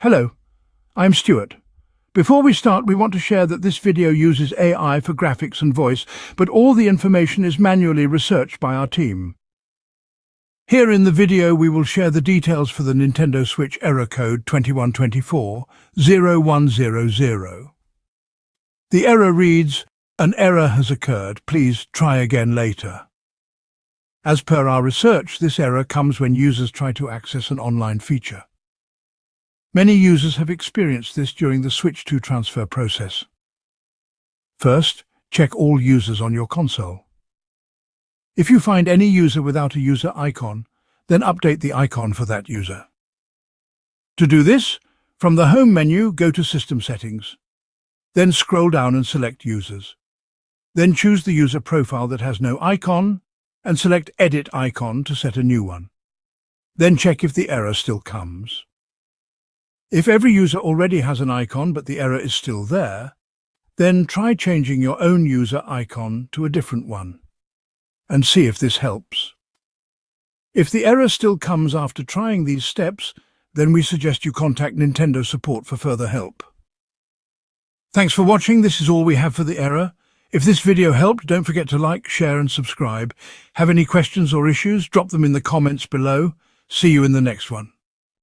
Hello, I'm Stuart. Before we start, we want to share that this video uses AI for graphics and voice, but all the information is manually researched by our team. Here in the video, we will share the details for the Nintendo Switch error code 2124-0100. The error reads, "An error has occurred. Please try again later." As per our research, this error comes when users try to access an online feature. Many users have experienced this during the Switch 2 transfer process. First, check all users on your console. If you find any user without a user icon, then update the icon for that user. To do this, from the Home menu, go to System Settings. Then scroll down and select Users. Then choose the user profile that has no icon and select Edit Icon to set a new one. Then check if the error still comes. If every user already has an icon but the error is still there, then try changing your own user icon to a different one and see if this helps. If the error still comes after trying these steps, then we suggest you contact Nintendo support for further help. Thanks for watching. This is all we have for the error. If this video helped, don't forget to like, share and subscribe. Have any questions or issues? Drop them in the comments below. See you in the next one.